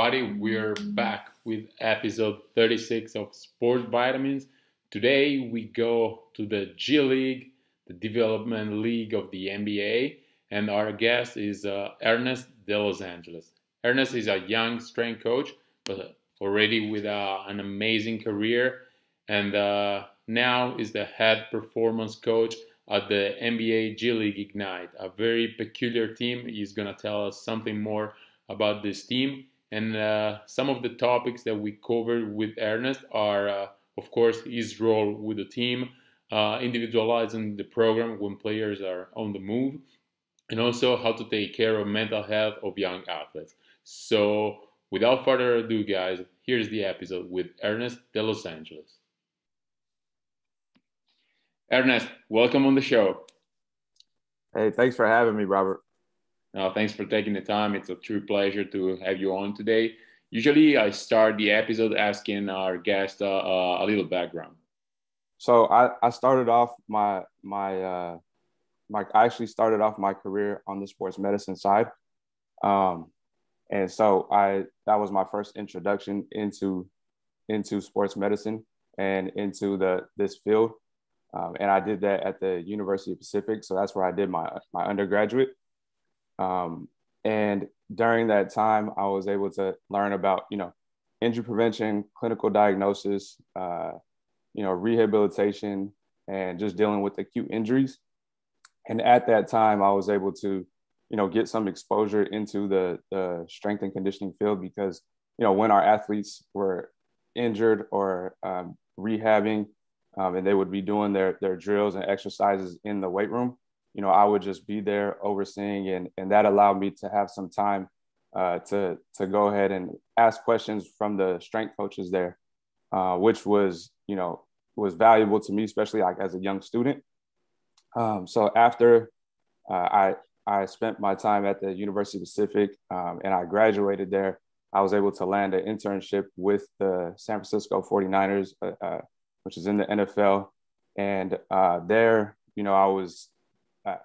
everybody. We're back with episode 36 of Sport Vitamins. Today we go to the G League, the development league of the NBA, and our guest is Ernest DeLosAngeles. Ernest is a young strength coach, but already with an amazing career, and now is the head performance coach at the NBA G League Ignite, a very peculiar team. He's going to tell us something more about this team. And some of the topics that we covered with Ernest are, of course, his role with the team, individualizing the program when players are on the move, and also how to take care of mental health of young athletes. So, without further ado, guys, here's the episode with Ernest DeLosAngeles. Ernest, welcome on the show. Hey, thanks for having me, Robert. Thanks for taking the time. It's a true pleasure to have you on today. Usually, I start the episode asking our guest a little background. So I started off I actually started off my career on the sports medicine side, and so that was my first introduction into sports medicine and into this field, and I did that at the University of Pacific. So that's where I did my undergraduate. And during that time, I was able to learn about, injury prevention, clinical diagnosis, rehabilitation, and just dealing with acute injuries. And at that time, I was able to, get some exposure into the strength and conditioning field because, when our athletes were injured or rehabbing, and they would be doing their drills and exercises in the weight room, I would just be there overseeing, and that allowed me to have some time to go ahead and ask questions from the strength coaches there, which was valuable to me, especially like as a young student. So after I spent my time at the University of Pacific and I graduated there, I was able to land an internship with the San Francisco 49ers, which is in the NFL. And there, I was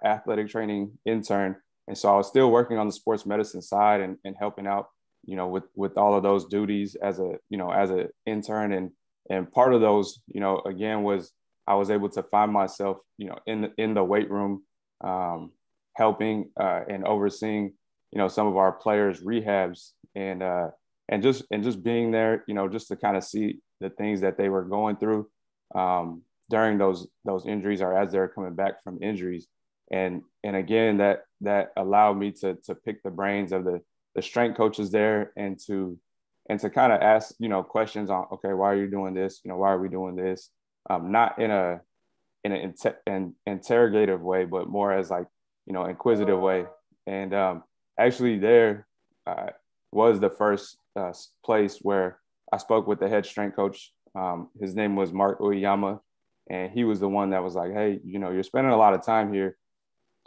athletic training intern. And so I was still working on the sports medicine side and helping out, with all of those duties as an intern. And part of those, again, was I was able to find myself, in the weight room, helping and overseeing, some of our players' rehabs and just being there, just to kind of see the things that they were going through during those injuries or as they're coming back from injuries. And again, that allowed me to pick the brains of the strength coaches there and to kind of ask, questions on, okay, why are you doing this? Why are we doing this? Not in an interrogative way, but more as like, inquisitive way. And actually there was the first place where I spoke with the head strength coach. His name was Mark Uyama, and he was the one that was like, hey, you're spending a lot of time here.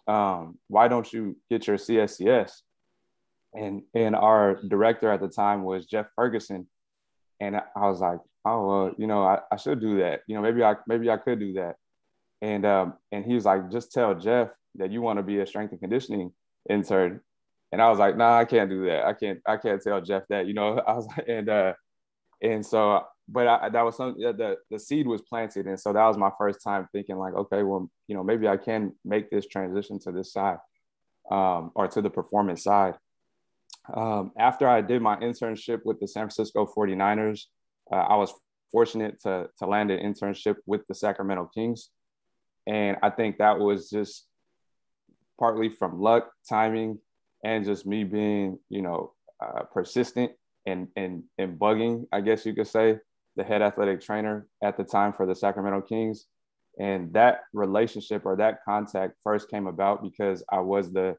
Why don't you get your CSCS? And our director at the time was Jeff Ferguson. And I was like, oh, well, I should do that. Maybe I could do that. And he was like, just tell Jeff that you want to be a strength and conditioning intern. And I was like, nah, I can't do that. I can't tell Jeff that, I was like, and so, but that was something that the seed was planted. And so that was my first time thinking like, okay, well, maybe I can make this transition to this side, or to the performance side. After I did my internship with the San Francisco 49ers, I was fortunate to land an internship with the Sacramento Kings. And I think that was just partly from luck, timing, and just me being, persistent and bugging, I guess you could say, the head athletic trainer at the time for the Sacramento Kings. And that relationship or that contact first came about because I was the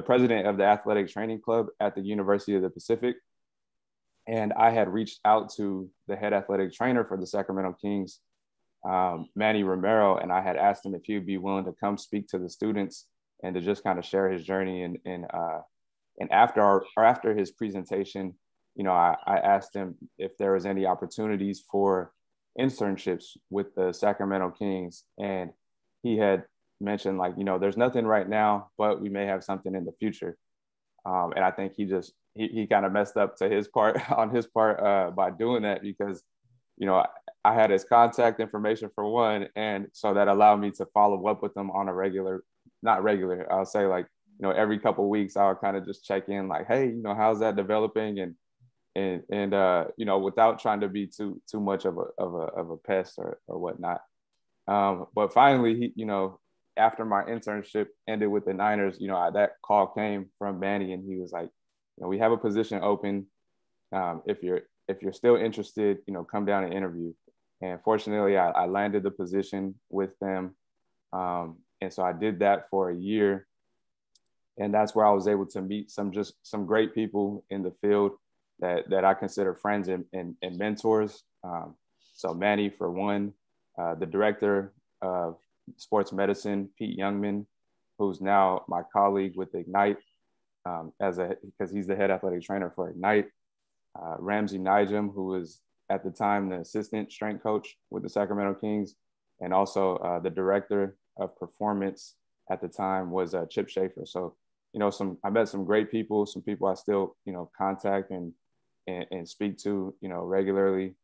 president of the athletic training club at the University of the Pacific. And I had reached out to the head athletic trainer for the Sacramento Kings, Manny Romero, and I had asked him if he would be willing to come speak to the students and to just kind of share his journey. And after his presentation, I asked him if there was any opportunities for internships with the Sacramento Kings. And he had mentioned like, there's nothing right now, but we may have something in the future. And I think he he kind of messed up to his part on his part by doing that, because, you know, I had his contact information for one. And so that allowed me to follow up with him on a regular, not regular, I'll say like, you know, every couple of weeks, I would kind of just check in like, hey, you know, how's that developing? And you know, without trying to be too much of a pest or whatnot. But finally, you know, after my internship ended with the Niners, you know, that call came from Manny, and he was like, you know, we have a position open. If you're still interested, you know, come down and interview. And fortunately, I landed the position with them, and so I did that for a year, and that's where I was able to meet some great people in the field that I consider friends and mentors. So Manny, for one, the director of sports medicine, Pete Youngman, who's now my colleague with Ignite, because he's the head athletic trainer for Ignite. Ramsey Nijam, who was at the time the assistant strength coach with the Sacramento Kings, and also the director of performance at the time was Chip Schaefer. So, you know, I met some great people, some people I still, you know, contact and speak to, you know, regularly.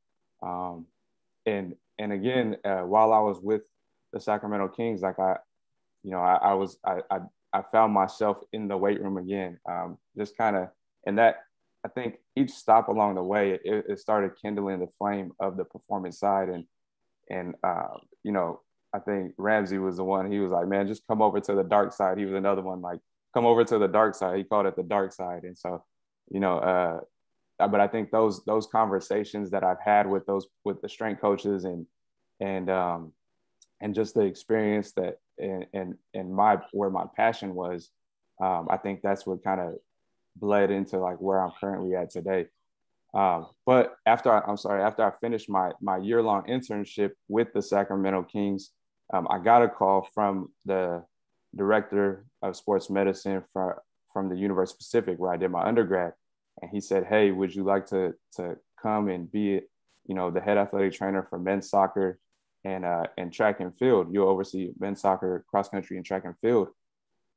And again, while I was with the Sacramento Kings, like I found myself in the weight room again, just kind of, and that, I think each stop along the way, it started kindling the flame of the performance side. And you know, I think Ramsey was the one, he was like, man, just come over to the dark side. He was another one, like, come over to the dark side. He called it the dark side. And so, you know, but I think those conversations that I've had with the strength coaches and just the experience that and where my passion was, I think that's what kind of bled into like where I'm currently at today. But after I finished my year-long internship with the Sacramento Kings, I got a call from the director of sports medicine from the University of Pacific, where I did my undergrad. And he said, hey, would you like to come and be, you know, the head athletic trainer for men's soccer and track and field? You'll oversee men's soccer, cross country, and track and field.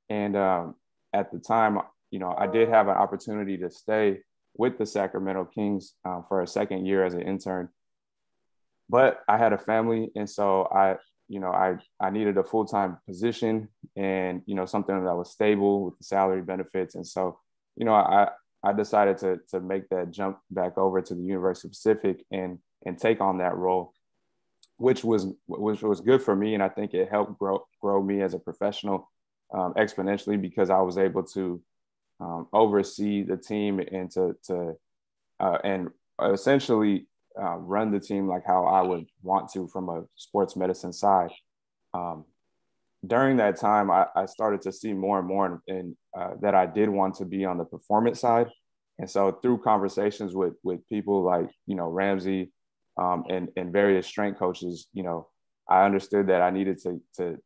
And at the time, you know, I did have an opportunity to stay with the Sacramento Kings for a second year as an intern, but I had a family, and so I needed a full-time position and, you know, something that was stable with the salary benefits. And so, you know, I decided to make that jump back over to the University of Pacific and take on that role, which was good for me, and I think it helped grow me as a professional exponentially, because I was able to oversee the team and essentially run the team like how I would want to from a sports medicine side. During that time, I started to see more and more that I did want to be on the performance side. And so through conversations with people like, you know, Ramsey and various strength coaches, you know, I understood that I needed to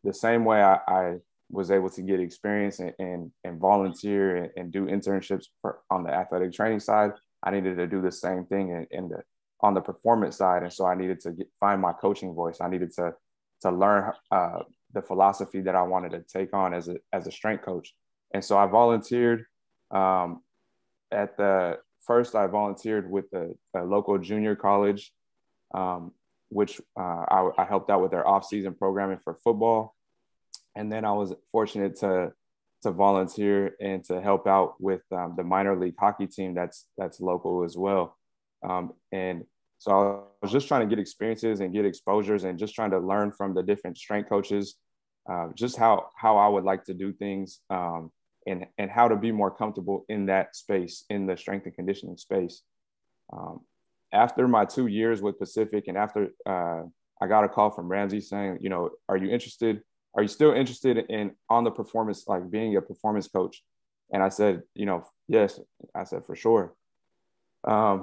the same way I was able to get experience and volunteer and do internships on the athletic training side, I needed to do the same thing on the performance side. And so I needed to find my coaching voice. I needed to learn the philosophy that I wanted to take on as a strength coach. And so I volunteered. At the first, I volunteered with the local junior college, which I helped out with their off-season programming for football. And then I was fortunate to volunteer and to help out with the minor league hockey team that's local as well. And so I was just trying to get experiences and get exposures and just trying to learn from the different strength coaches, just how I would like to do things and how to be more comfortable in that space, in the strength and conditioning space. After my 2 years with Pacific, and after I got a call from Ramsey saying, you know, are you still interested in on the performance, like being a performance coach? And I said, you know, yes. I said, for sure.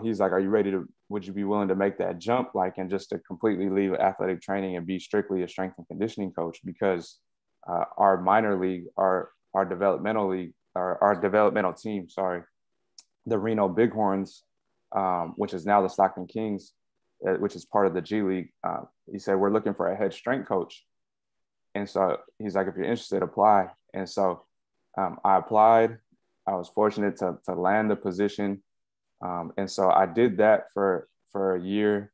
He's like, would you be willing to make that jump, like, and just to completely leave athletic training and be strictly a strength and conditioning coach? Because our minor league, our developmental league, our developmental team, sorry, the Reno Bighorns, which is now the Stockton Kings, which is part of the G League. He said, we're looking for a head strength coach. And so he's like, if you're interested, apply. And so I applied. I was fortunate to land the position. And so I did that for a year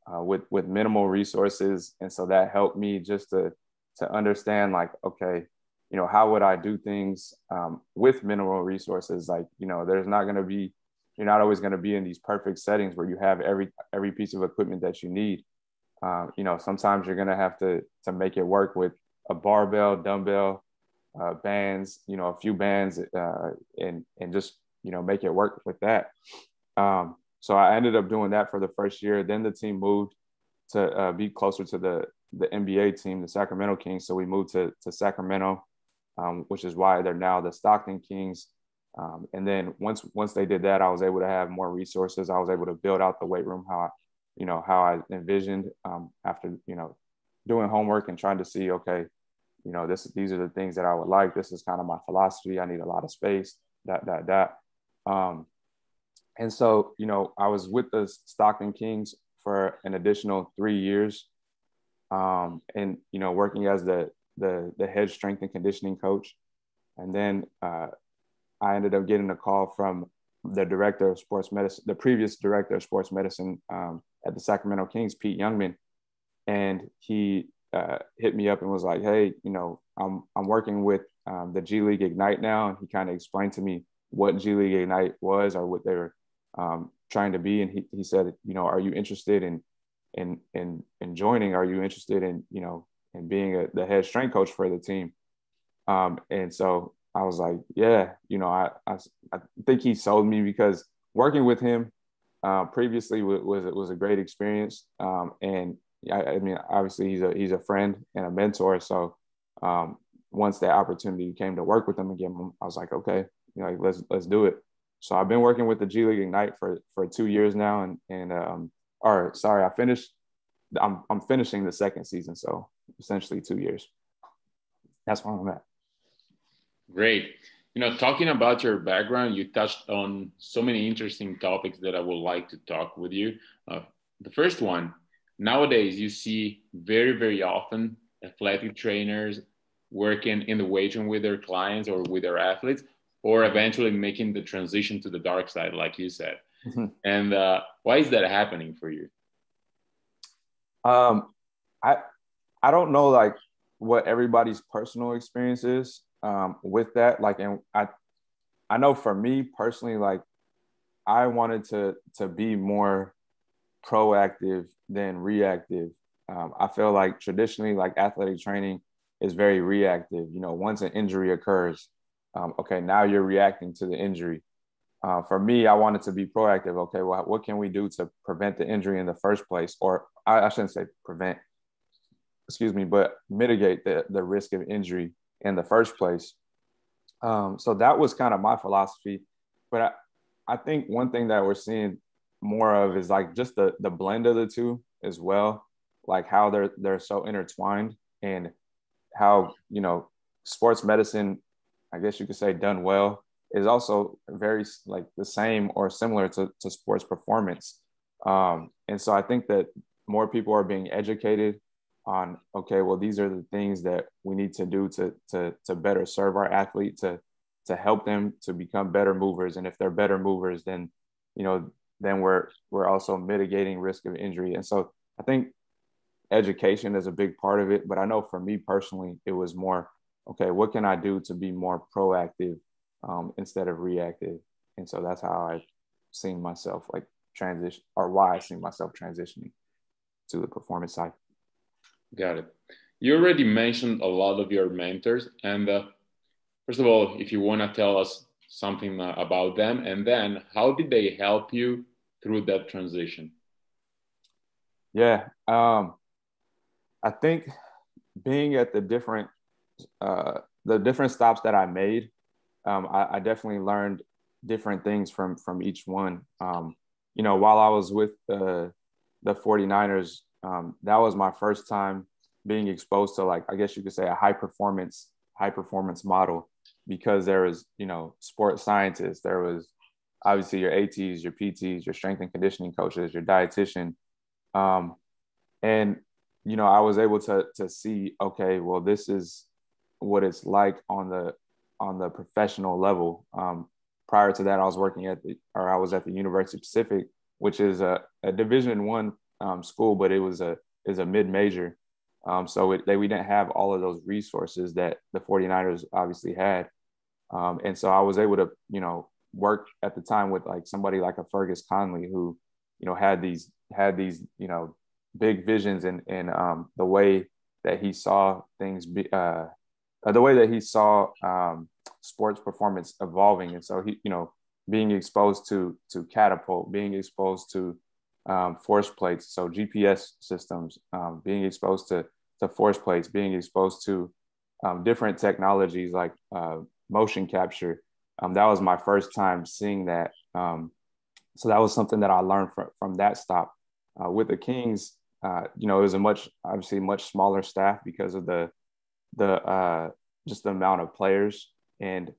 with minimal resources. And so that helped me just to understand, like, okay, you know, how would I do things with minimal resources? Like, you know, you're not always going to be in these perfect settings where you have every piece of equipment that you need. You know, sometimes you're going to have to make it work with a barbell, dumbbell, bands, you know, a few bands, and just, you know, make it work with that. So I ended up doing that for the first year. Then the team moved to be closer to the NBA team, the Sacramento Kings. So we moved to Sacramento, which is why they're now the Stockton Kings. And then once they did that, I was able to have more resources. I was able to build out the weight room how I envisioned, after, you know, doing homework and trying to see, okay, you know, these are the things that I would like. This is kind of my philosophy. I need a lot of space, that. And so, you know, I was with the Stockton Kings for an additional 3 years, and, you know, working as the head strength and conditioning coach. And then I ended up getting a call from the director of sports medicine, the previous director of sports medicine at the Sacramento Kings, Pete Youngman. And he hit me up and was like, hey, you know, I'm working with the G League Ignite now. And he kind of explained to me what G League Ignite was, or what they were trying to be. And he said, you know, are you interested in joining? Are you interested in, you know, in being the head strength coach for the team? And so I was like, yeah, you know, I think he sold me, because working with him previously was a great experience. And I mean, obviously he's a friend and a mentor. So once that opportunity came to work with him again, I was like, okay, you know, like, let's do it. So I've been working with the G League Ignite for 2 years now, or sorry, I'm finishing the second season, so essentially 2 years. That's where I'm at. Great. You know, talking about your background, you touched on so many interesting topics that I would like to talk with you. The first one, nowadays you see very, very often athletic trainers working in the weight room with their clients or with their athletes, or eventually making the transition to the dark side, like you said. Mm-hmm. And why is that happening for you? I don't know, like, what everybody's personal experience is with that. Like, and I know for me personally, like, I wanted to be more proactive than reactive. I feel like traditionally, like, athletic training is very reactive. You know, once an injury occurs, okay, now you're reacting to the injury. For me, I wanted to be proactive. Okay, well, what can we do to prevent the injury in the first place? Or I shouldn't say prevent, excuse me, but mitigate the risk of injury in the first place. So that was kind of my philosophy. But I think one thing that we're seeing more of is, like, just the blend of the two as well, like how they're so intertwined, and how, you know, sports medicine, I guess you could say, done well, is also very, like, the same or similar to sports performance. And so I think that more people are being educated on, okay, well, these are the things that we need to do to better serve our athlete, to help them to become better movers. And if they're better movers, then, you know, then we're also mitigating risk of injury. And so I think education is a big part of it. But I know for me personally, it was more, okay, what can I do to be more proactive instead of reactive? And so that's how I've seen myself, like, transition, or why I see myself transitioning to the performance side. Got it. You already mentioned a lot of your mentors. And first of all, if you want to tell us something about them, and then how did they help you through that transition? Yeah. I think being at the different stops that I made, I definitely learned different things from each one. You know, while I was with the 49ers, that was my first time being exposed to, like, I guess you could say, a high performance model, because there was, you know, sports scientists, there was obviously your ATs, your PTs, your strength and conditioning coaches, your dietitian. And, you know, I was able to see, okay, well, this is what it's like on the professional level. prior to that, I was at the University of Pacific, which is a Division I school, but it was a mid-major. We didn't have all of those resources that the 49ers obviously had. And so I was able to, work at the time with like somebody like a Fergus Conley who, had these, big visions and the way that he saw things the way that he saw sports performance evolving. And so he, being exposed to catapult, being exposed to force plates, so GPS systems, being exposed to force plates, being exposed to different technologies like motion capture. That was my first time seeing that. So that was something that I learned from that stop. With the Kings, it was obviously much smaller staff because of the just the amount of players and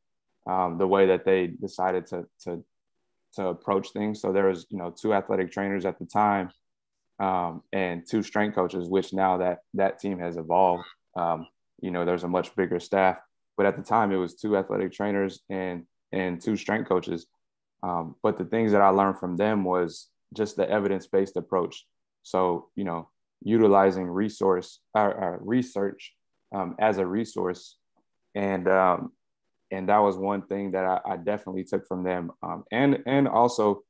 the way that they decided to approach things. So there was, 2 athletic trainers at the time and 2 strength coaches, which now that team has evolved. There's a much bigger staff, but at the time it was 2 athletic trainers and 2 strength coaches. But the things that I learned from them was just the evidence-based approach. So, utilizing research as a resource. And that was one thing that I definitely took from them. And also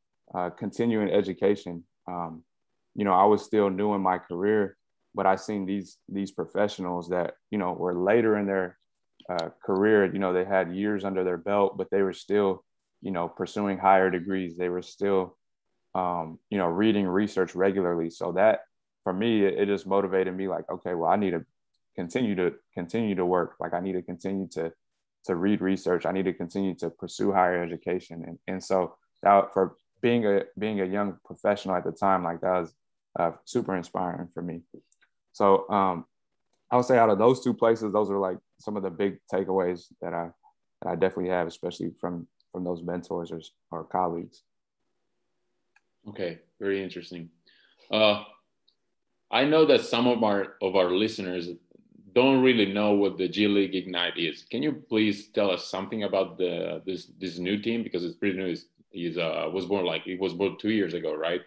continuing education. I was still new in my career, but I seen these professionals that, were later in their career. They had years under their belt, but they were still, pursuing higher degrees. They were still, reading research regularly. So that for me, it just motivated me like, okay, well, I need to continue to work. Like I need to continue to read research. I need to continue to pursue higher education. And so that for being a young professional at the time, like that was super inspiring for me. So I would say out of those 2 places, those are like some of the big takeaways that I definitely have, especially from those mentors or colleagues. Okay, very interesting. I know that some of our listeners don't really know what the G League Ignite is. Can you please tell us something about this new team, because it's pretty new? It was born 2 years ago, right?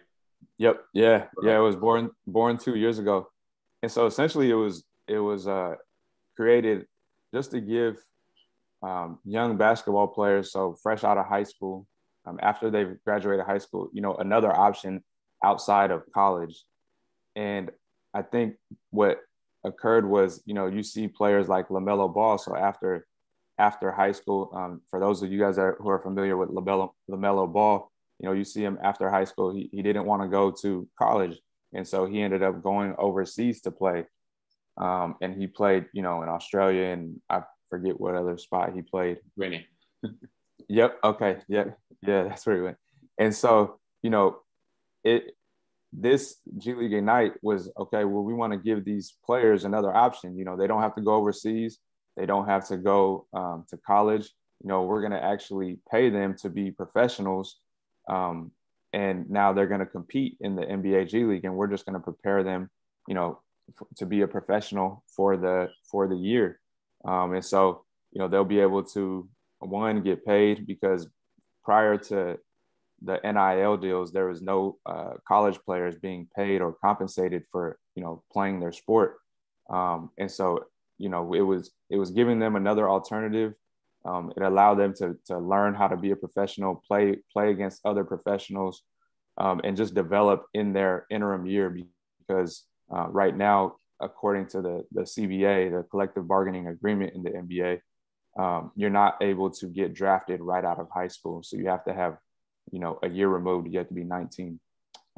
Yep. Yeah. Yeah. It was born 2 years ago, and so essentially it was created just to give young basketball players, so fresh out of high school, after they've graduated high school, another option outside of college. And I think what occurred was, you see players like LaMelo Ball. So after high school, for those of you guys who are familiar with LaMelo Ball, you see him after high school, he didn't want to go to college. And so he ended up going overseas to play. And he played, in Australia, and I forget what other spot he played. Winnie. Yep. Okay. Yeah. Yeah. That's where he went. And so, this G League Ignite was, okay, well, we want to give these players another option. They don't have to go overseas. They don't have to go to college. We're going to actually pay them to be professionals. And now they're going to compete in the NBA G League, and we're just going to prepare them, to be a professional for the year. And so, they'll be able to, one, get paid, because prior to the NIL deals, there was no college players being paid or compensated for, playing their sport. And so, it was giving them another alternative. It allowed them to learn how to be a professional, play against other professionals, and just develop in their interim year. Because right now, according to the CBA, the collective bargaining agreement in the NBA, you're not able to get drafted right out of high school. So you have to have, a year removed. You have to be 19.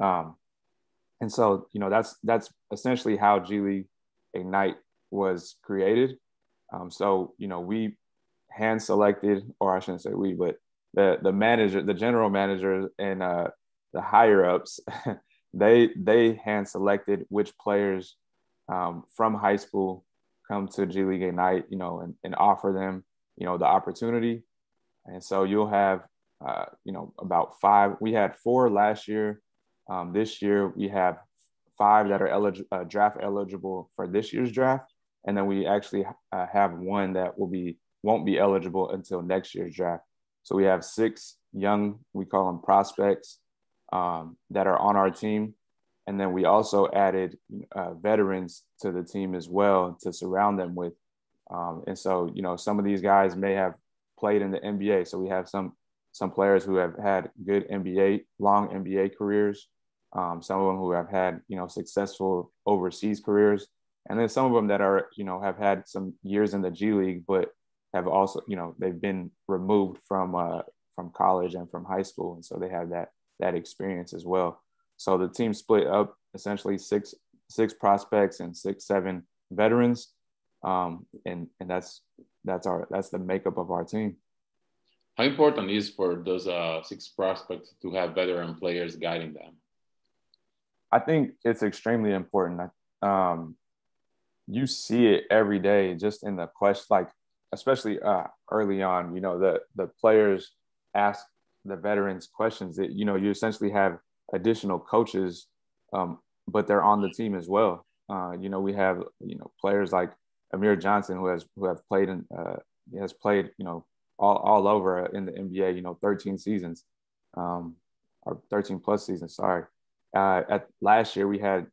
And so, that's essentially how G League Ignite was created. So, we hand selected, or I shouldn't say we, but the manager, the general manager, and the higher ups, they hand selected which players from high school come to G League Ignite, and offer them, the opportunity. And so you'll have, about 5. We had 4 last year. This year we have 5 that are draft eligible for this year's draft, and then we actually have 1 that won't be eligible until next year's draft. So we have 6 young, we call them prospects, that are on our team. And then we also added veterans to the team as well to surround them with. And so, some of these guys may have played in the NBA. So we have some players who have had good long NBA careers. Some of them who have had, successful overseas careers. And then some of them that are, have had some years in the G League, but have also, they've been removed from college and from high school. And so they have that experience as well. So the team split up essentially six prospects and 6-7 veterans. And that's the makeup of our team. How important is for those 6 prospects to have veteran players guiding them? I think it's extremely important. You see it every day, just in the question, like especially early on. The players ask the veterans questions. That you essentially have additional coaches, but they're on the team as well. We have players like Amir Johnson who has played all over in the NBA. 13 seasons, or 13 plus seasons. Sorry. At last year, we had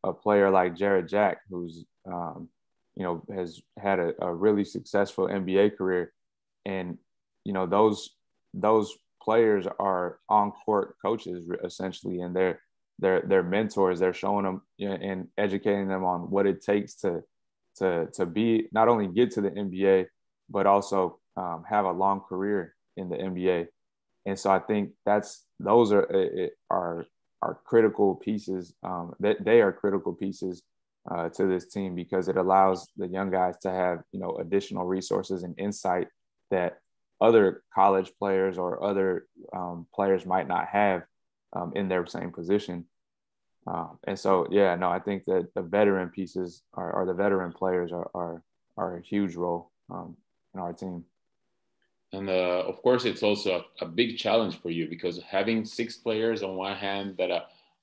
a player like Jared Jack who's has had a really successful NBA career, and those players are on court coaches essentially, and they're mentors. They're showing them and educating them on what it takes to be, not only get to the NBA, but also have a long career in the NBA. And so I think those are critical pieces. They are critical pieces to this team, because it allows the young guys to have additional resources and insight that other college players or other players might not have in their same position. And so, I think that the veteran pieces or the veteran players are a huge role in our team. And of course, it's also a big challenge for you, because having 6 players on one hand that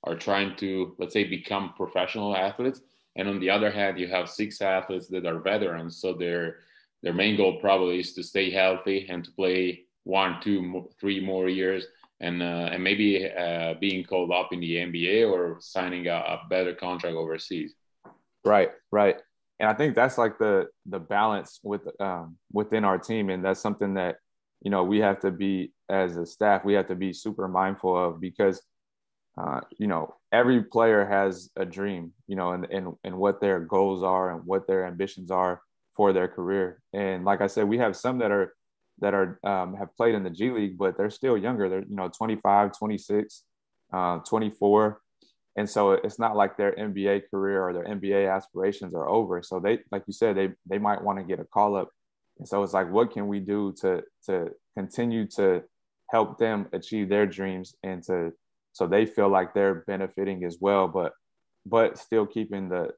are trying to, let's say, become professional athletes, and on the other hand, you have 6 athletes that are veterans. So their main goal probably is to stay healthy and to play 1, 2, 3 more years, and maybe being called up in the NBA or signing a better contract overseas. Right. And I think that's like the balance within our team. And that's something that, we have to be, as a staff, we have to be super mindful of, because, every player has a dream, and what their goals are and what their ambitions are for their career. And like I said, we have some that have played in the G League, but they're still younger. They're, 25, 26, 24. And so it's not like their NBA career or their NBA aspirations are over. So they, like you said, they might want to get a call up. And so it's like, what can we do to continue to help them achieve their dreams, and so they feel like they're benefiting as well, but still keeping the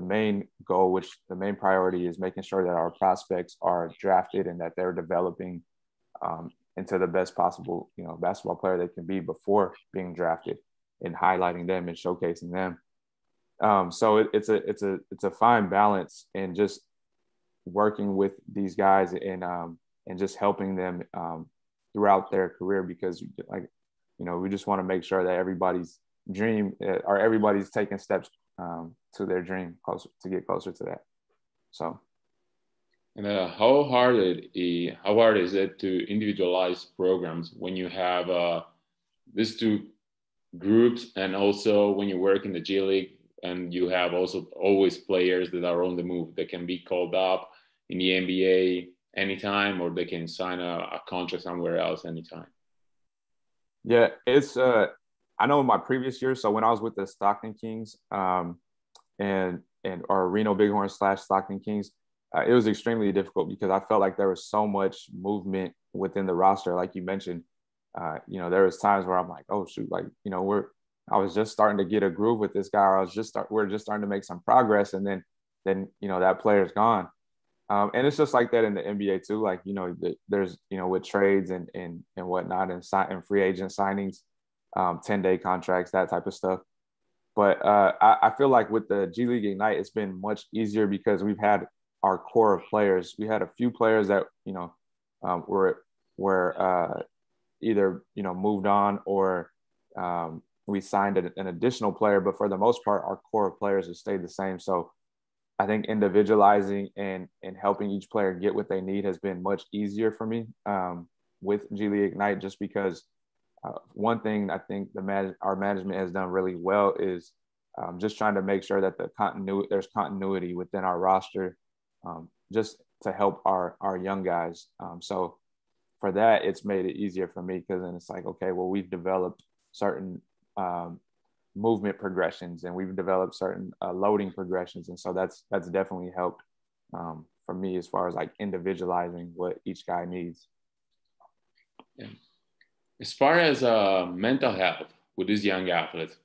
main goal, which the main priority is making sure that our prospects are drafted and that they're developing into the best possible, basketball player they can be before being drafted, and highlighting them and showcasing them. So it's a fine balance, and just working with these guys and just helping them throughout their career, because we just want to make sure that everybody's dream, or everybody's taking steps to their dream, to get closer to that. So. And how hard is it to individualize programs when you have these 2 groups, and also when you work in the G League, and you have also always players that are on the move, that can be called up in the NBA anytime, or they can sign a contract somewhere else anytime? Yeah, it's I know in my previous year, so when I was with the Stockton Kings, and or Reno Bighorns / Stockton Kings, it was extremely difficult, because I felt like there was so much movement within the roster. Like you mentioned, there was times where I'm like, oh shoot, like, I was just starting to get a groove with this guy, or we're just starting to make some progress, and then that player's gone. And it's just like that in the NBA too. Like, there's, with trades and whatnot, and free agent signings, 10-day contracts, that type of stuff. But I feel like with the G League Ignite, it's been much easier, because we've had our core of players. We had a few players that, were were either, moved on or we signed an additional player. But for the most part, our core players have stayed the same. So I think individualizing and helping each player get what they need has been much easier for me with G League Ignite, just because one thing I think our management has done really well is just trying to make sure that there's continuity within our roster, just to help our young guys. So for that, it's made it easier for me, because then it's like, okay, well, we've developed certain movement progressions and we've developed certain loading progressions, and so that's definitely helped for me as far as like individualizing what each guy needs. Yeah. As far as mental health with these young athletes,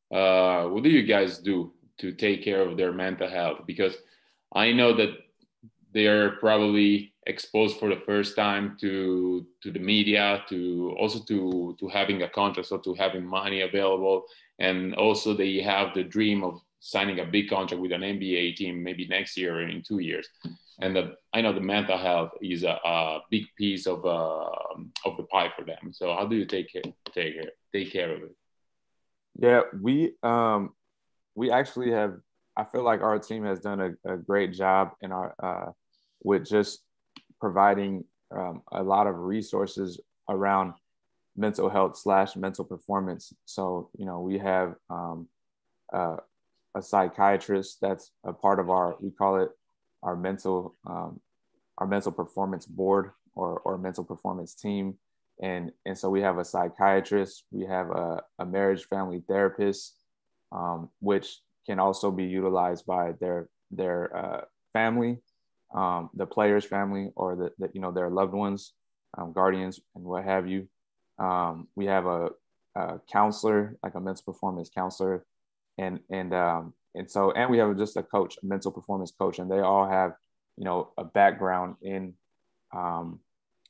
what do you guys do to take care of their mental health? Because I know that they are probably exposed for the first time to the media, to also to having a contract, so to having money available, and also they have the dream of signing a big contract with an NBA team maybe next year or in 2 years. And I know the mental health is a big piece of the pie for them. So how do you take care of it? Yeah, we actually have. I feel like our team has done a great job in our with just providing a lot of resources around mental health / mental performance. So we have a psychiatrist that's a part of we call it our mental performance board or mental performance team. And so we have a psychiatrist, we have a marriage family therapist, which can also be utilized by their family, the player's family, or their loved ones, guardians, and what have you. We have a counselor, like a mental performance counselor, and we have just a coach, a mental performance coach, and they all have a background in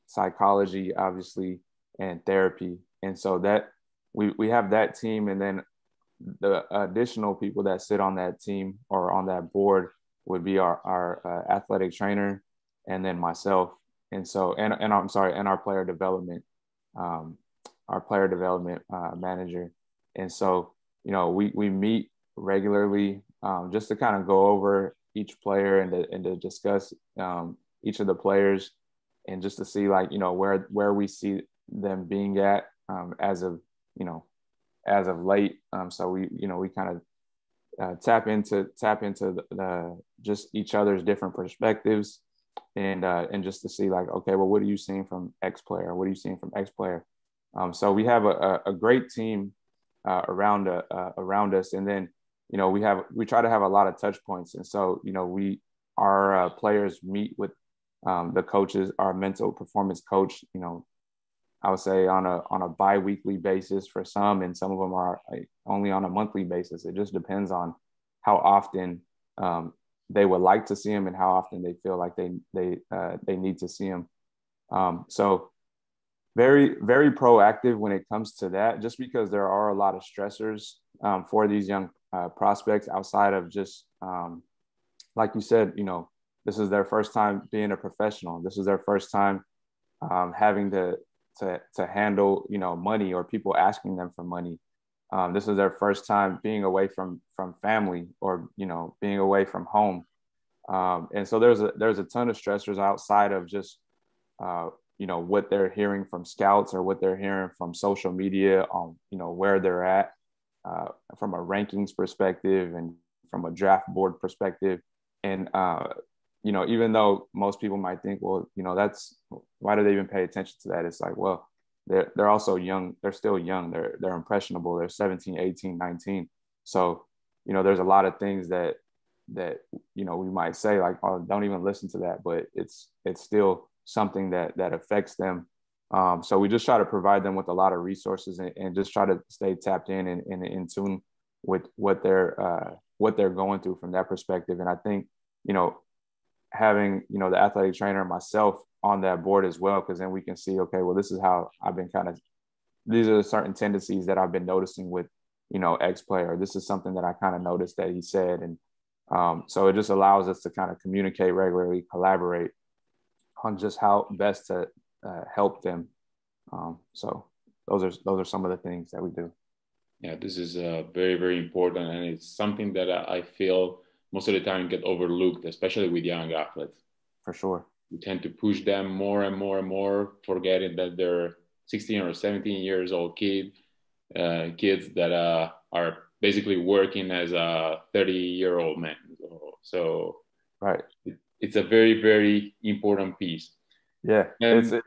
psychology, obviously, and therapy. And so that we have that team, and then the additional people that sit on that team or on that board would be our athletic trainer, and then myself. And so, and I'm sorry, and our player development manager. And so, we meet regularly, just to kind of go over each player and to discuss each of the players, and just to see like, where we see them being at as of late. So we kind of tap into the just each other's different perspectives, and just to see like, okay, well, what are you seeing from X player? What are you seeing from X player? So we have a great team around us, and then we try to have a lot of touch points, and so our players meet with the coaches, our mental performance coach. I would say on a bi-weekly basis for some, and some of them are only on a monthly basis. It just depends on how often they would like to see him and how often they feel like they need to see him. So very, very proactive when it comes to that, just because there are a lot of stressors for these young prospects outside of just, like you said, this is their first time being a professional. This is their first time having to handle, money or people asking them for money. This is their first time being away from family, or, being away from home. And so there's a ton of stressors outside of just, what they're hearing from scouts or what they're hearing from social media on, where they're at from a rankings perspective and from a draft board perspective. And, even though most people might think, well, that's, why do they even pay attention to that? It's like, well, they're also young. They're still young. They're impressionable. They're 17, 18, 19. So, there's a lot of things that we might say like, oh, don't even listen to that, but it's still something that affects them. So we just try to provide them with a lot of resources, and just try to stay tapped in and in tune with what they're going through from that perspective. And I think, having, the athletic trainer and myself on that board as well, because then we can see, okay, well, this is how I've been these are the certain tendencies that I've been noticing with, X player. This is something that I kind of noticed that he said. And so it just allows us to kind of communicate regularly, collaborate on just how best to help them. So those are some of the things that we do. Yeah, this is very, very important. And it's something that I feel most of the time get overlooked, especially with young athletes. For sure. We tend to push them more and more and more, forgetting that they're 16 or 17 years old kids that are basically working as a 30-year-old man. So right, it's a very, very important piece. Yeah, and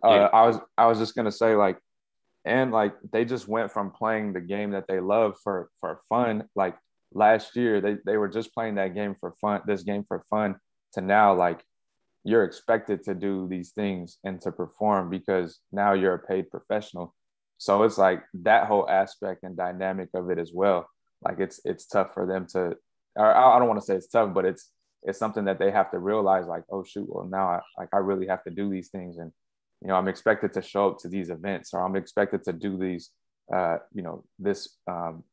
I was just gonna say, like, and like they just went from playing the game that they love for fun. Like last year, they were just playing that game for fun, this game for fun, to now like you're expected to do these things and to perform because now you're a paid professional. So it's like that whole aspect and dynamic of it as well. Like it's tough for them to, or I don't want to say it's tough, but it's something that they have to realize, like, oh shoot, well now I really have to do these things, and I'm expected to show up to these events, or I'm expected to do these this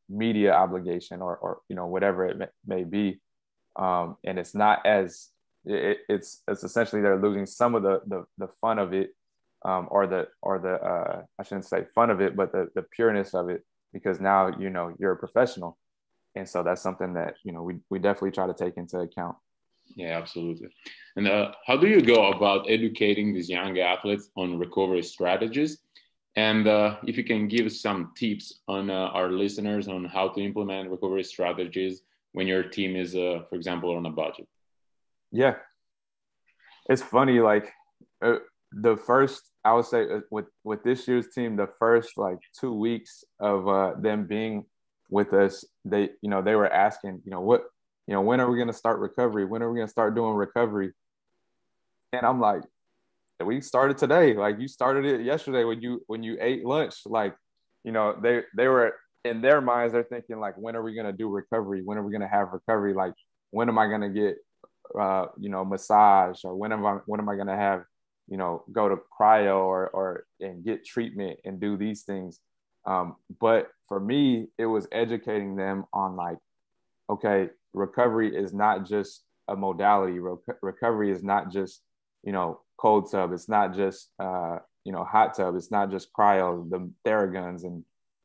media obligation, or whatever it may be, and it's not as it's essentially they're losing some of the fun of it, or the I shouldn't say fun of it, but the pureness of it, because now you're a professional, and so that's something that we definitely try to take into account. Yeah, absolutely. And how do you go about educating these young athletes on recovery strategies? And if you can give some tips on our listeners on how to implement recovery strategies when your team is, for example, on a budget. Yeah, it's funny. Like the first, I would say, with this year's team, the first like 2 weeks of them being with us, they were asking, when are we going to start recovery? When are we going to start doing recovery? And I'm like, we started today. Like, you started it yesterday when you ate lunch. Like, they were in their minds, they're thinking like, when are we going to do recovery? When are we going to have recovery? Like, when am I going to get massage, or when am I going to have go to cryo or and get treatment and do these things. But for me, it was educating them on like, okay, recovery is not just a modality. Recovery is not just cold tub. It's not just hot tub. It's not just cryo, the Theraguns, and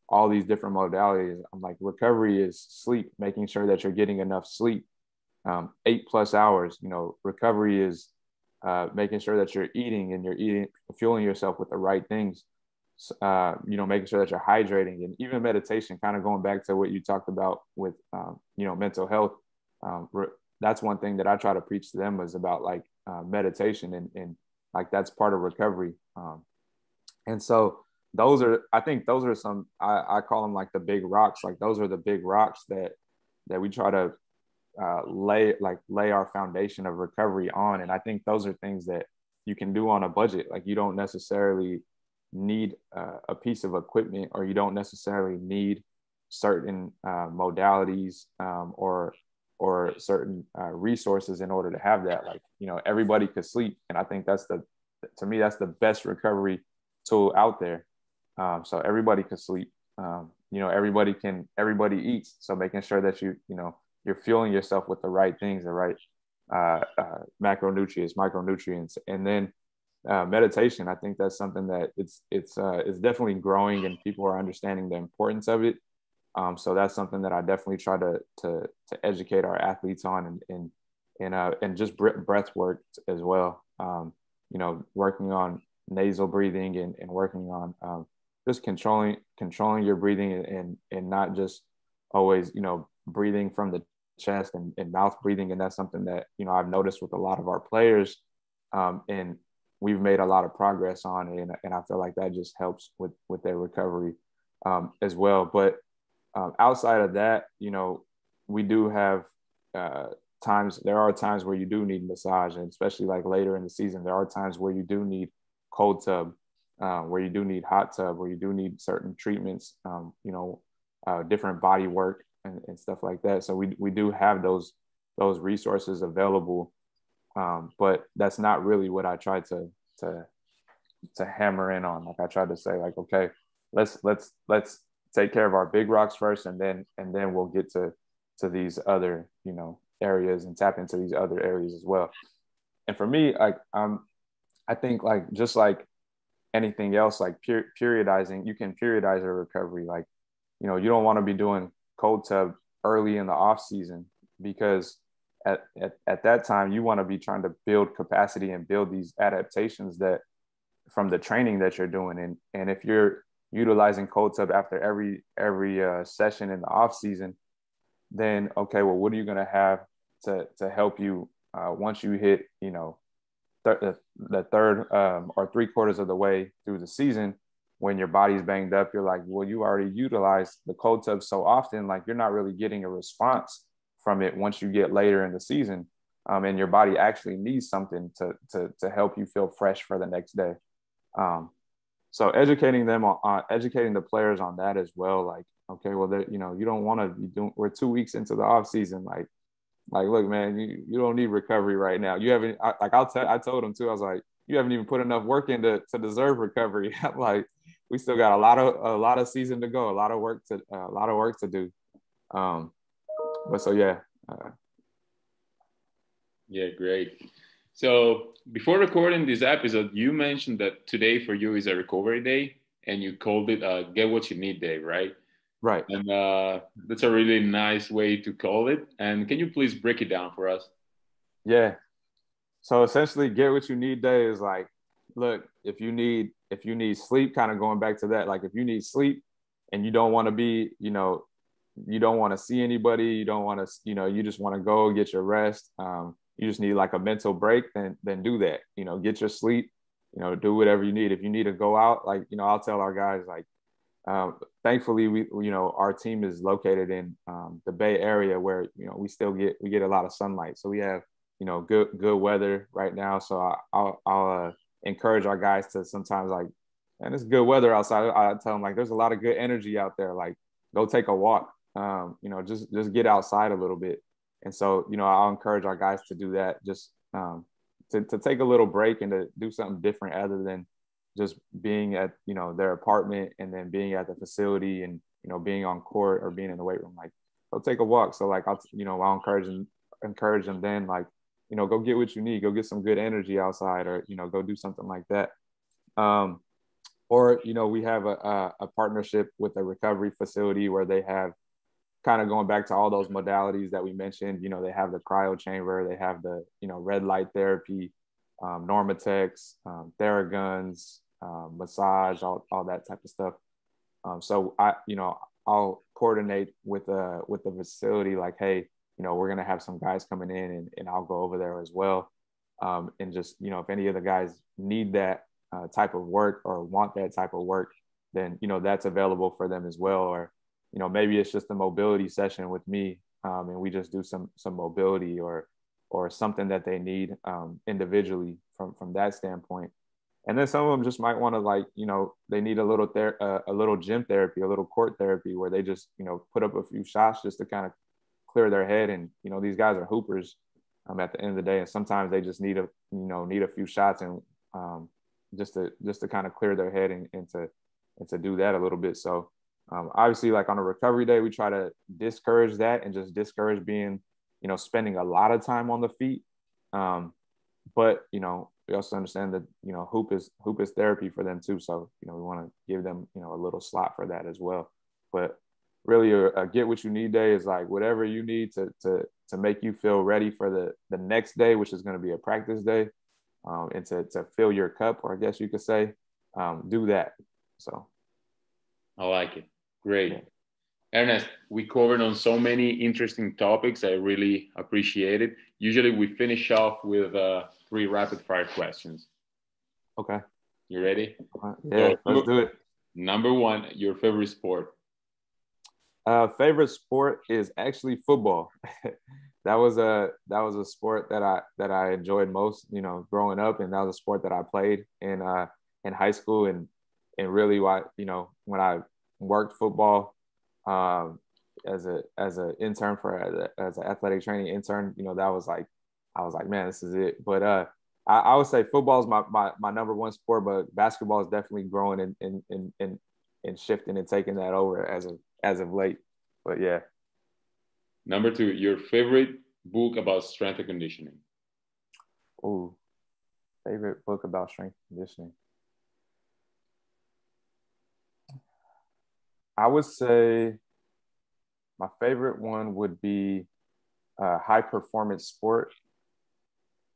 all these different modalities. I'm like, recovery is sleep, making sure that you're getting enough sleep, 8+ hours. Recovery is making sure that you're eating, and you're fueling yourself with the right things. Making sure that you're hydrating, and even meditation, kind of going back to what you talked about with, mental health. That's one thing that I try to preach to them, is about like meditation, and like that's part of recovery. And so I think those are some, I call them like the big rocks. Like those are the big rocks that we try to lay our foundation of recovery on. And I think those are things that you can do on a budget. Like, you don't necessarily need a piece of equipment, or you don't necessarily need certain modalities, or certain resources in order to have that. Like, everybody could sleep. And I think to me, that's the best recovery tool out there. So everybody could sleep. Everybody eats. So making sure that you're fueling yourself with the right things, the right macronutrients, micronutrients, and then meditation. I think that's something that it's definitely growing, and people are understanding the importance of it. So that's something that I definitely try to educate our athletes on, and just breath work as well. Working on nasal breathing, and working on just controlling your breathing, and not just always breathing from the chest and mouth breathing. And that's something that I've noticed with a lot of our players, and we've made a lot of progress on it, and I feel like that just helps with their recovery as well. But outside of that, we do have there are times where you do need massage, and especially like later in the season, there are times where you do need cold tub, where you do need hot tub, where you do need certain treatments, different body work, and stuff like that. So we do have those resources available, but that's not really what I try to hammer in on. Like, I try to say, like, okay, let's take care of our big rocks first, and then we'll get to these other areas, and tap into these other areas as well. And for me, like, I think like just like anything else, like periodizing, you can periodize a recovery. Like, you don't want to be doing cold tub early in the off season because at that time you want to be trying to build capacity and build these adaptations that from the training that you're doing. And if you're utilizing cold tub after every session in the off season, then okay, well, what are you going to have to help you once you hit the third or 3/4 of the way through the season, when your body's banged up, you're like, well, you already utilized the cold tub so often, like you're not really getting a response from it once you get later in the season. And your body actually needs something to help you feel fresh for the next day. Um, so educating them on educating the players on that as well. Like, okay, well, you don't want to be doing. We're 2 weeks into the off season. Like, look, man, you don't need recovery right now. You haven't. I told him too. I was like, you haven't even put enough work in to deserve recovery. I'm like, we still got a lot of season to go, a lot of work to do. But so yeah. Yeah, great. So before recording this episode, you mentioned that today for you is a recovery day, and you called it a "Get What You Need" day, right? Right. And that's a really nice way to call it. And can you please break it down for us? Yeah. So essentially, get what you need day is like, look, if you need sleep, kind of going back to that, like if you need sleep and you don't want to be, you don't want to see anybody, you don't want to, you just want to go get your rest. You just need like a mental break, then do that. Get your sleep. Do whatever you need. If you need to go out, like I'll tell our guys like, thankfully our team is located in the Bay Area where we get a lot of sunlight, so we have good weather right now. So I'll encourage our guys to sometimes like, and it's good weather outside. I tell them like, there's a lot of good energy out there. Like, go take a walk. Just get outside a little bit. And so I'll encourage our guys to do that. Just to take a little break and to do something different other than just being at their apartment and then being at the facility and being on court or being in the weight room. Like, go take a walk. So like I'll encourage them then, like, go get what you need, go get some good energy outside, or go do something like that. Or we have a partnership with a recovery facility where they have, kind of going back to all those modalities that we mentioned, they have the cryo chamber, they have the red light therapy, Normatex, Theraguns, massage, all that type of stuff. So I'll coordinate with the facility, like, hey, we're gonna have some guys coming in, and I'll go over there as well. And just if any of the guys need that type of work or want that type of work, then that's available for them as well. Or maybe it's just a mobility session with me, and we just do some mobility or something that they need individually from that standpoint. And then some of them just might want to, like, they need a little gym therapy, a little court therapy, where they just put up a few shots just to kind of clear their head. And these guys are hoopers at the end of the day, and sometimes they just need a few shots and just to kind of clear their head and to do that a little bit. So obviously, like on a recovery day, we try to discourage that and just discourage being spending a lot of time on the feet. But we also understand that hoop is therapy for them too. So we want to give them a little slot for that as well. But really, a get what you need day is like whatever you need to make you feel ready for the next day, which is going to be a practice day, and to fill your cup, or I guess you could say, do that. So I like it. Great. yeah. Ernest, we covered on so many interesting topics. I really appreciate it. Usually we finish off with 3 rapid fire questions. Okay. You ready? Yeah, let's do it. Number 1, your favorite sport? Favorite sport is actually football. That was a sport that I enjoyed most, growing up, and that was a sport that I played in high school, and really when I worked football as an intern as an athletic training intern, that was like, I was like, man, this is it. But I would say football is my number 1 sport, but basketball is definitely growing and shifting and taking that over as of late. But yeah. Number 2, your favorite book about strength and conditioning? Ooh. Favorite book about strength and conditioning. I would say my favorite one would be High Performance Sport.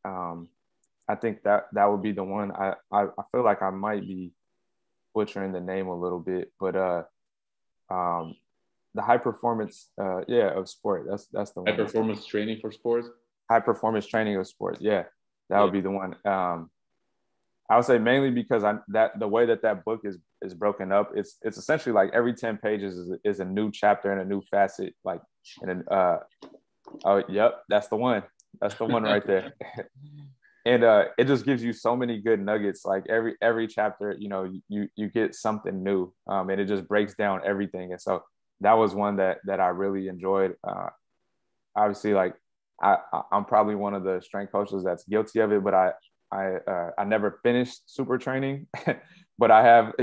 Um, I think that would be the one. I feel like I might be butchering the name a little bit, but um, the high performance, yeah, of sport. That's the High one. performance training for sports. High performance training of sport. Yeah, that Yeah. would be the one. I would say mainly because that the way that book is broken up, it's essentially like every 10 pages is a new chapter and a new facet. Like, and oh, yep, that's the one. That's the one right there. And it just gives you so many good nuggets. Like every chapter, you get something new, and it just breaks down everything. And so that was one that I really enjoyed. Obviously, like I'm probably one of the strength coaches that's guilty of it, but I never finished super training, but I have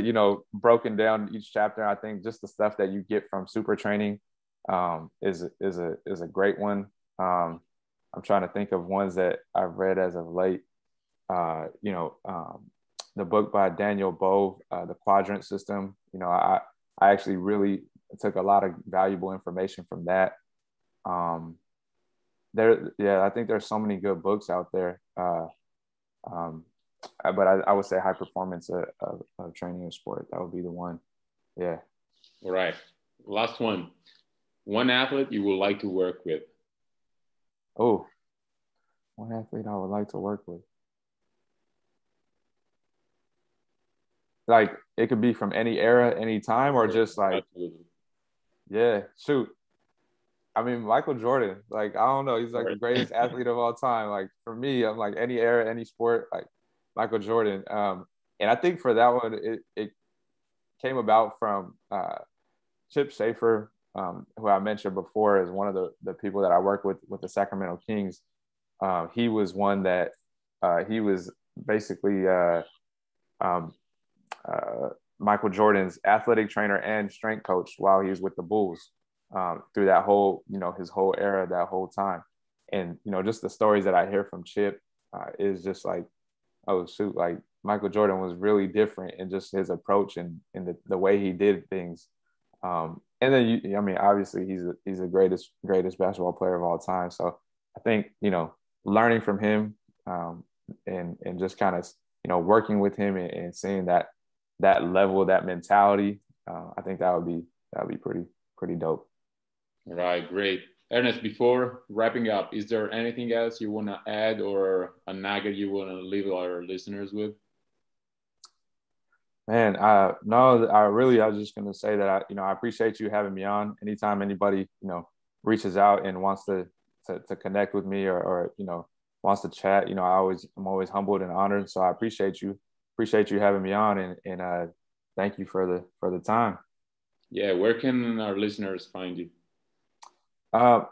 broken down each chapter. I think just the stuff that you get from super training is a great one. I'm trying to think of ones that I've read as of late. The book by Daniel Bove, The Quadrant System. I actually really took a lot of valuable information from that. I think there's so many good books out there. But I would say High Performance of Training of Sport. That would be the one. Yeah. All right. Last one. One athlete you would like to work with. Oh, one athlete I would like to work with. Like it could be from any era, any time, or just like, absolutely. Yeah, shoot. I mean, Michael Jordan, like, I don't know, he's like the greatest athlete of all time. Like for me, I'm like any era, any sport, like Michael Jordan. And I think for that one, it came about from Chip Schaefer, who I mentioned before is one of the people that I work with the Sacramento Kings. He was one that he was basically um, Michael Jordan's athletic trainer and strength coach while he was with the Bulls through that whole, his whole era, that whole time. And, just the stories that I hear from Chip is just like, oh, shoot, like Michael Jordan was really different in just his approach and the way he did things. And then, obviously he's the greatest basketball player of all time. So I think, learning from him and just kind of, working with him and seeing that level, that mentality, I think that would be pretty dope. All right, great. Ernest, before wrapping up, is there anything else you want to add or a nugget you want to leave our listeners with? Man, no, I was just going to say that I appreciate you having me on. Anytime anybody, reaches out and wants to connect with me or wants to chat, I'm always humbled and honored. So I appreciate you having me on and thank you for the time. Yeah, where can our listeners find you? I'm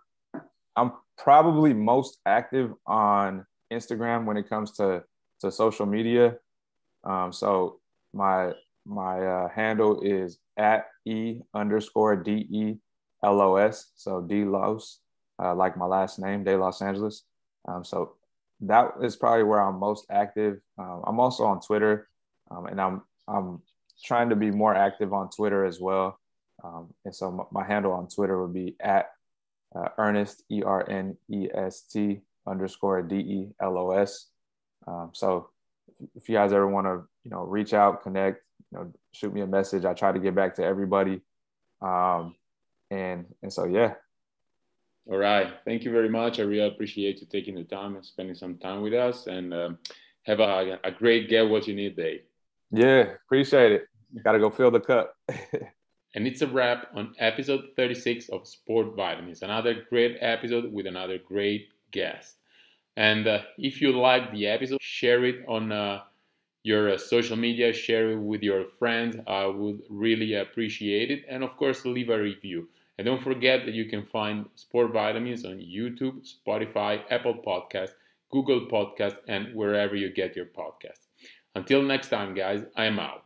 probably most active on Instagram when it comes to social media. So my handle is at @E_DELOS. So DeLos, like my last name, DeLosAngeles. So that is probably where I'm most active. I'm also on Twitter, and I'm trying to be more active on Twitter as well. And so my handle on Twitter would be at Ernest ERNEST_DELOS. So if you guys ever want to, reach out, connect, shoot me a message. I try to get back to everybody. And so, yeah. All right. Thank you very much. I really appreciate you taking the time and spending some time with us and have a great Get What You Need day. Yeah, appreciate it. Got to go fill the cup. And it's a wrap on episode 36 of Sport Vitamins, another great episode with another great guest. And if you like the episode, share it on your social media, share it with your friends. I would really appreciate it. And of course, leave a review. And don't forget that you can find Sport Vitamins on YouTube, Spotify, Apple Podcasts, Google Podcasts, and wherever you get your podcasts. Until next time, guys, I'm out.